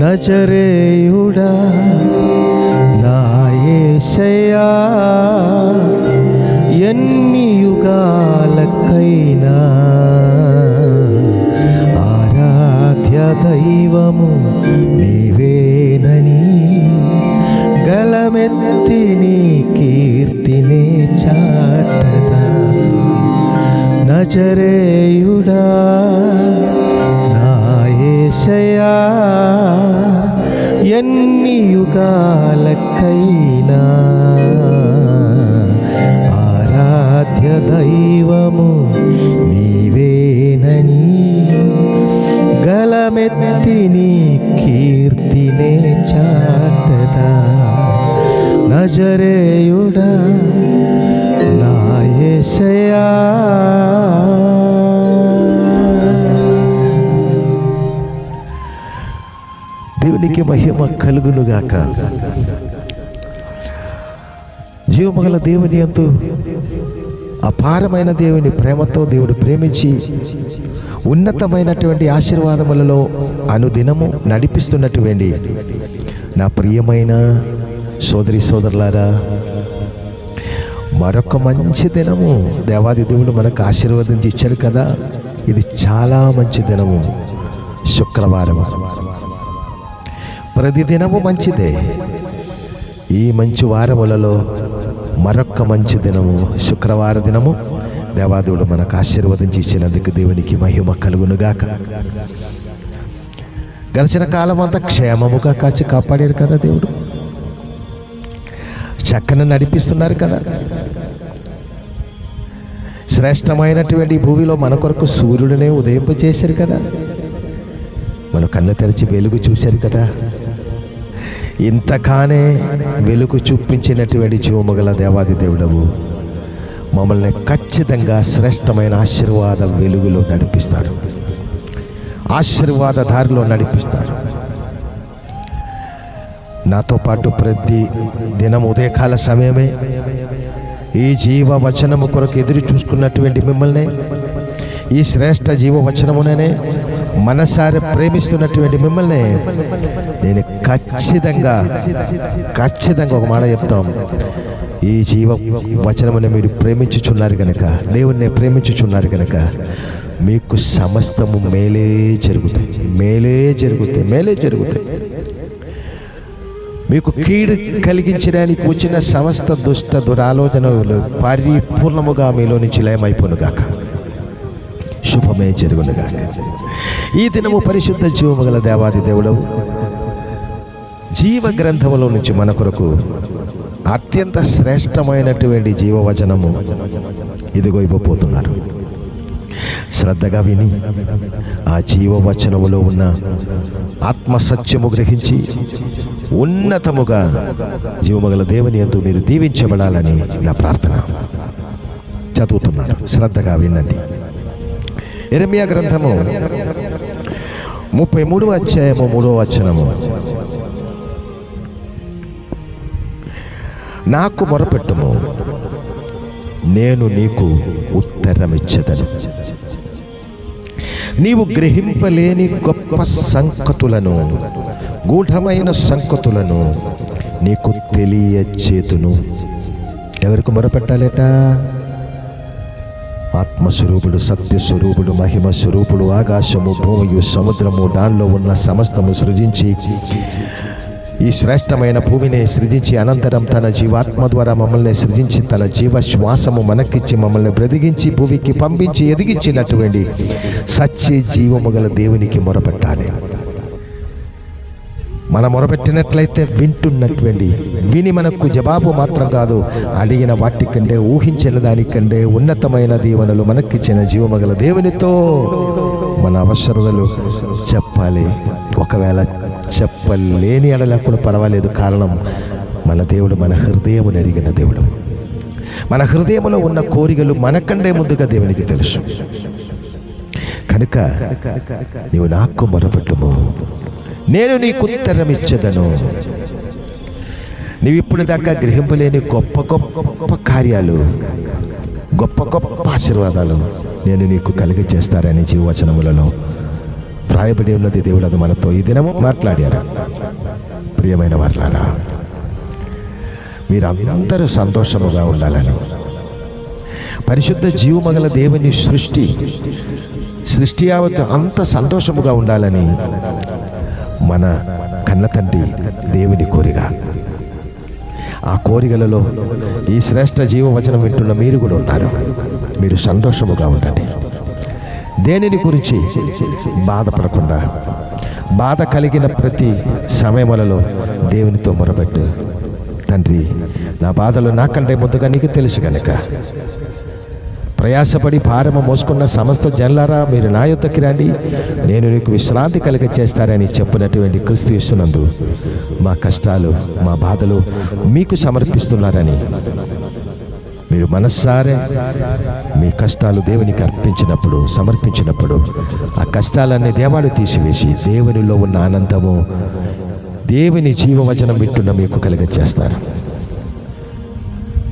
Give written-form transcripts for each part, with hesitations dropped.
నజరేయుడా నా యేసయ్యా, ఎన్ని యుగాలకైనా ఆరాధ్య దైవము నీవేనని గలమెత్తి నీ కీర్తినే చాటదా. నజరేయుడా నా యేసయ్యా, ఎన్ని యుగాలకైనా ఆరాధ్య దైవము నీవేనని గలమెత్తి నీ కీర్తినే చాటదా. నజరేయుడా నా యేసయ్యా. దేవునికి మహిమ కలుగునుగాక. జీవమగల దేవుని యందు అపారమైన దేవుని ప్రేమతో దేవుడు ప్రేమించి ఉన్నతమైనటువంటి ఆశీర్వాదములలో అనుదినము నడిపిస్తున్నటువంటి నా ప్రియమైన సోదరి సోదరులారా, మరొక మంచి దినము దేవాది దేవుడు మనకు ఆశీర్వదించి ఇచ్చాడు కదా. ఇది చాలా మంచి దినము, శుక్రవారం. ప్రతిదినము మంచిదే. ఈ మంచి వారములలో మరొక మంచి దినము శుక్రవార దినము దేవాదేవుడు మనకు ఆశీర్వదించి ఇచ్చినందుకు దేవునికి మహిమ కలుగునుగాక. గడిచిన కాలం అంతా క్షేమముగా కాచి కాపాడారు కదా దేవుడు. చక్కని నడిపిస్తున్నారు కదా. శ్రేష్టమైనటువంటి భూమిలో మన కొరకు సూర్యుడినే ఉదయింపచేశారు కదా. మన కన్ను తెరిచి వెలుగు చూశారు కదా. ఇంతకానే వెలుగు చూపించినటువంటి జీవమగల దేవాది దేవుడవు మమ్మల్ని ఖచ్చితంగా శ్రేష్టమైన ఆశీర్వాద వెలుగులో నడిపిస్తాడు, ఆశీర్వాద దారిలో నడిపిస్తాడు. నాతో పాటు ప్రతి దినం ఉదయకాల సమయమే ఈ జీవవచనము కొరకు ఎదురు చూసుకున్నటువంటి మిమ్మల్ని, ఈ శ్రేష్ఠ జీవవచనముననే మనసారి ప్రేమిస్తున్నటువంటి మిమ్మల్ని నేను ఖచ్చితంగా ఒక మాట చెప్తాం. ఈ జీవ వచనముని మీరు ప్రేమించుచున్నారు కనుక, దేవుణ్ణి ప్రేమించుచున్నారు కనుక మీకు సమస్తము మేలే జరుగుతాయి, మేలే జరుగుతాయి, మేలే జరుగుతాయి. మీకు కీడు కలిగించడానికి వచ్చిన సమస్త దుష్ట దురాలోచనలు పరిపూర్ణముగా మీలో నుంచి లయమైపోనుగాక, శుభమే జరుగునుగాక. ఈ దినము పరిశుద్ధ జీవముగల దేవాది దేవుడవు జీవ గ్రంథములో నుంచి మన కొరకు అత్యంత శ్రేష్టమైనటువంటి జీవవచనము ఇదిగో ఇవ్వబోతున్నారు. శ్రద్ధగా విని ఆ జీవవచనములో ఉన్న ఆత్మసత్యము గ్రహించి ఉన్నతముగా జీవమగల దేవుని యందు మీరు దీవించబడాలని నా ప్రార్థన. చదువుతున్నాను, శ్రద్ధగా వినండి. యెరెమయా గ్రంథము 33వ అధ్యాయము 3వ వచనము. నాకు మొరపెట్టుము, నేను నీకు ఉత్తరమిచ్చెదను. నీవు గ్రహింపలేని గొప్ప సంగతులను, గూఢమైన సంగతులను నీకు తెలియచేతును. ఎవరికి మొరపెట్టాలట? ఆత్మస్వరూపుడు, సత్యస్వరూపుడు, మహిమ స్వరూపుడు, ఆకాశము, భూమియు, సముద్రము, దానిలో ఉన్న సమస్తము సృజించి ఈ శ్రేష్టమైన భూమిని సృజించి అనంతరం తన జీవాత్మ ద్వారా మమ్మల్ని సృజించి తన జీవ శ్వాసము మనకిచ్చి మమ్మల్ని బ్రతికించి భూమికి పంపించి ఎదిగించినటువంటి సత్య జీవము గల దేవునికి మొరపెట్టాలి. మనం మొరపెట్టినట్లయితే వింటున్నటువంటి, విని మనకు జవాబు మాత్రం కాదు, అడిగిన వాటికంటే, ఊహించిన దానికంటే ఉన్నతమైన దీవెనలు మనకిచ్చిన జీవమగల దేవునితో మన అవసరతలు చెప్పాలి. ఒకవేళ చెప్పలేని ఎడలా కూడా పర్వాలేదు. కారణం మన దేవుడు మన హృదయమును ఎరిగిన దేవుడు. మన హృదయములో ఉన్న కోరికలు మనకంటే ముందుగా దేవునికి తెలుసు. కనుక నీవు నాకు మొరపెట్టుము, నేను నీకు ఉత్తరం ఇచ్చేదను. నీవు ఇప్పుడు దాకా గ్రహింపలేని గొప్ప గొప్ప కార్యాలు, గొప్ప గొప్ప ఆశీర్వాదాలు నేను నీకు కలిగజేస్తారని జీవవచనములలో వ్రాయబడి ఉన్నది. దేవుడు అది మనతో ఈ దినము మాట్లాడారు. ప్రియమైన వారలారా, మీరందరూ సంతోషముగా ఉండాలని, పరిశుద్ధ జీవమగల దేవుని సృష్టి యావత్తు అంత సంతోషముగా ఉండాలని మన కన్న తండ్రి దేవుని కోరిక. ఆ కోరికలలో ఈ శ్రేష్ఠ జీవవచనం వింటున్న మీరు కూడా ఉన్నారు. మీరు సంతోషముగా ఉండండి. దేనిని గురించి బాధపడకుండా, బాధ కలిగిన ప్రతి సమయములలో దేవునితో మొరపెట్టు. తండ్రి, నా బాధలు నాకంటే ముందుగా నీకు తెలుసు కనుక, ప్రయాసపడి భారము మోసుకున్న సమస్త జనులారా, మీరు నా యొద్దకి రండి, నేను నీకు విశ్రాంతి కలిగ చేస్తారని చెప్పినటువంటి క్రీస్తు యేసునందు మా కష్టాలు, మా బాధలు మీకు సమర్పిస్తున్నారని మీరు మనస్సారే మీ కష్టాలు దేవునికి సమర్పించినప్పుడు ఆ కష్టాలన్నీ దేవాలు తీసివేసి దేవునిలో ఉన్న ఆనందము, దేవుని జీవవచనం వింటున్న మీకు కలిగ చేస్తారు.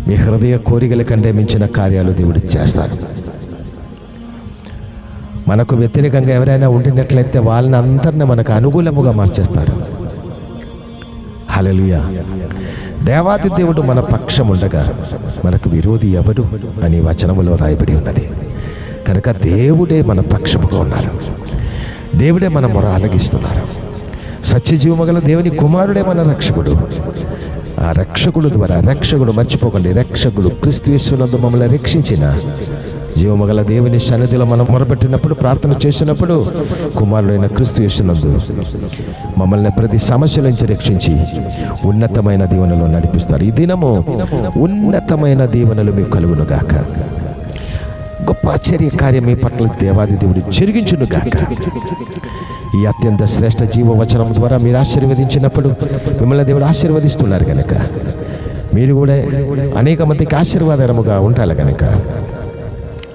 మీ హృదయ కోరికల కంటే మించిన కార్యాలు దేవుడు చేస్తాడు. మనకు వ్యతిరేకంగా ఎవరైనా ఉండినట్లయితే వాళ్ళని అందరినీ మనకు అనుకూలముగా మార్చేస్తారు. హల్లెలూయా. దేవాది దేవుడు మన పక్షం ఉండగా మనకు విరోధి ఎవడు అని వచనములో రాయబడి ఉన్నది. కనుక దేవుడే మన పక్షముగా ఉన్నారు. దేవుడే మన మొర ఆలగిస్తున్నారు. సత్యజీవమగల దేవుని కుమారుడే మన రక్షకుడు. ఆ రక్షకుడు ద్వారా, రక్షకుడు మర్చిపోకండి, రక్షకుడు క్రీస్తు యేసునందు మమ్మల్ని రక్షించిన జీవమగల దేవుని సన్నిధిలో మనం మొరపెట్టినప్పుడు, ప్రార్థన చేసినప్పుడు కుమారుడైన క్రీస్తు యేసునందు మమ్మల్ని ప్రతి సమస్యల నుంచి రక్షించి ఉన్నతమైన దీవెనలో నడిపిస్తారు. ఈ దినము ఉన్నతమైన దీవెనలు మీకు కలుగును గాక. గొప్ప ఆశ్చర్య కార్యం మీ పట్ల దేవాది దేవుడు జరిగించును గాక. ఈ అత్యంత శ్రేష్ఠ జీవవచనం ద్వారా మీరు ఆశీర్వదించినప్పుడు మిమ్మల్ని దేవుడు ఆశీర్వదిస్తున్నారు కనుక, మీరు కూడా అనేక మందికి ఆశీర్వాదకరముగా ఉండాలి కనుక,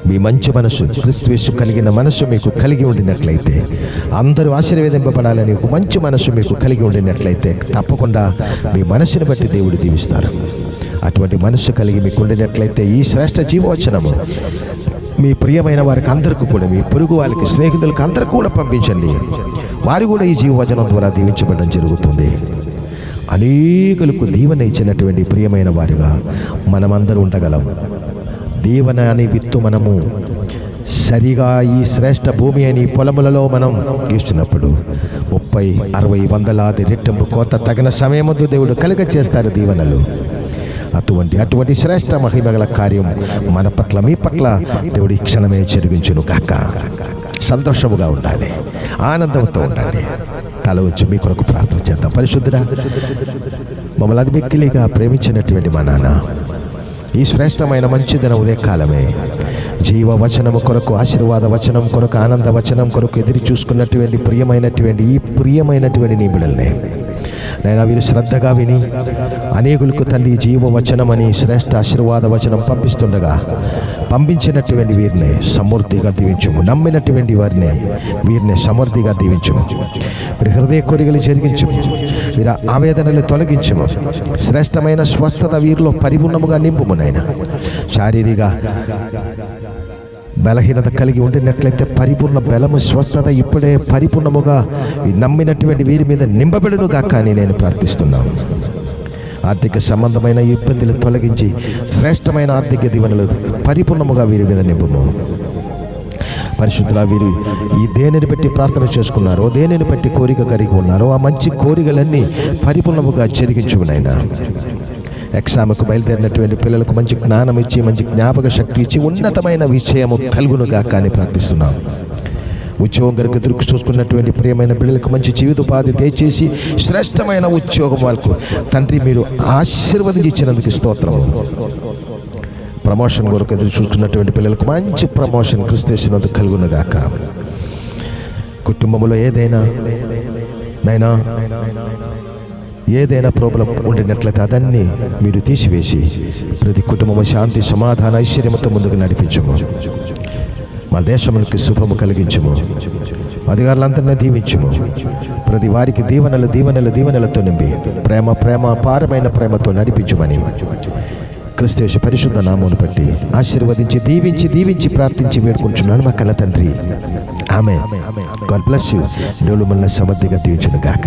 మీ మంచి మనసు, క్రీస్తు యేసు కలిగిన మనసు మీకు కలిగి ఉండినట్లయితే, అందరూ ఆశీర్వదింపబడాలని ఒక మంచి మనసు మీకు కలిగి ఉండినట్లయితే తప్పకుండా మీ మనసుని బట్టి దేవుడు దీవిస్తారు. అటువంటి మనసు కలిగి మీకు ఉండినట్లయితే ఈ శ్రేష్ఠ జీవవచనము మీ ప్రియమైన వారికి అందరికీ కూడా, మీ పొరుగు వాళ్ళకి, స్నేహితులకు అందరికీ కూడా పంపించండి. వారు కూడా ఈ జీవవచనం ద్వారా దీవించబడడం జరుగుతుంది. అనేకులకు దీవెన ఇచ్చినటువంటి ప్రియమైన వారిగా మనమందరూ ఉండగలం. దీవెన అనే విత్తు మనము సరిగా ఈ శ్రేష్ఠ భూమి అని పొలములలో మనం ఇస్తున్నప్పుడు 30, 60, 100 రెట్టింపు కోత తగిన సమయముందు దేవుడు కలుగ చేస్తారు దీవెనలు. అటువంటి శ్రేష్ఠ మహిమగల కార్యం మన పట్ల, మీ పట్ల దేవుడి క్షణమే జరిగించును గాక. సంతోషముగా ఉండాలి, ఆనందంతో ఉండాలి. తల ఉంచి మీ కొరకు ప్రార్థన చేద్దాం. పరిశుద్ధుడా, మమ్మల్ని అది మిక్కిలిగా ప్రేమించినటువంటి మా నాన్న, ఈ శ్రేష్టమైన మంచిదన ఉదయకాలమే జీవవచనము కొరకు, ఆశీర్వాద వచనం కొరకు, ఆనంద వచనం కొరకు ఎదురు చూసుకున్నటువంటి ప్రియమైనటువంటి నీ బిడ్డల్ని నేను వీరు శ్రద్ధగా విని అనేకులకు తండ్రి జీవవచనం అని శ్రేష్ఠ ఆశీర్వాద వచనం పంపించినటువంటి వీరిని సమృద్ధిగా దీవించుము. నమ్మినటువంటి వీరిని సమృద్ధిగా దీవించుము. వీరి హృదయ కోరికలు జరిగించుము. వీరి ఆవేదనలు తొలగించుము. శ్రేష్టమైన స్వస్థత వీరిలో పరిపూర్ణముగా నింపుము నాయన. శారీరక బలహీనత కలిగి ఉండినట్లయితే పరిపూర్ణ బలము, స్వస్థత ఇప్పుడే పరిపూర్ణముగా నమ్మినటువంటి వీరి మీద నింపబడును గాక అని నేను ప్రార్థిస్తున్నాను. ఆర్థిక సంబంధమైన ఇబ్బందులు తొలగించి శ్రేష్టమైన ఆర్థిక దీవెనలు పరిపూర్ణముగా వీరి మీద నింపుము. పరిశుద్ధుల, వీరు ఈ దేనిని బట్టి ప్రార్థన చేసుకున్నారో, దేనిని బట్టి కోరిక కలిగి ఉన్నారో ఆ మంచి కోరికలన్నీ పరిపూర్ణముగా జరిగించుకునైనా. ఎగ్జామ్కు బయలుదేరినటువంటి పిల్లలకు మంచి జ్ఞానం ఇచ్చి, మంచి జ్ఞాపక శక్తి ఇచ్చి ఉన్నతమైన విషయము కలుగునుగా కానీ ప్రార్థిస్తున్నాం. ఉద్యోగం కొరకు ఎదురు చూసుకున్నటువంటి ప్రియమైన బిడ్డలకు మంచి జీవితోపాధి దయచేసి శ్రేష్టమైన ఉద్యోగం వాళ్ళకు తండ్రి మీరు ఆశీర్వదించి ఇచ్చినందుకు స్తోత్రము. ప్రమోషన్ కొరకు ఎదురు చూసుకున్నటువంటి పిల్లలకు మంచి ప్రమోషన్ క్రీస్తు యేసునందు కలుగునుగాక. కుటుంబంలో ఏదైనా ప్రాబ్లం ఉండినట్లయితే అదన్నీ మీరు తీసివేసి ప్రతి కుటుంబము శాంతి, సమాధాన, ఐశ్వర్యముతో ముందుకు నడిపించుము. మా దేశములకు శుభము కలిగించుము. అధికారులందరినీ దీవించుము. ప్రతి వారికి దీవెనలతో నింపి ప్రేమ అపారమైన ప్రేమతో నడిపించుమని క్రీస్తు యేసు పరిశుద్ధ నామమును బట్టి ఆశీర్వదించి దీవించి ప్రార్థించి వేడుకుంటున్నాను మా కన్న తండ్రి. ఆమేన్. God bless you. దేవుడు మనల్ని సమృద్ధిగా దీవించును గాక.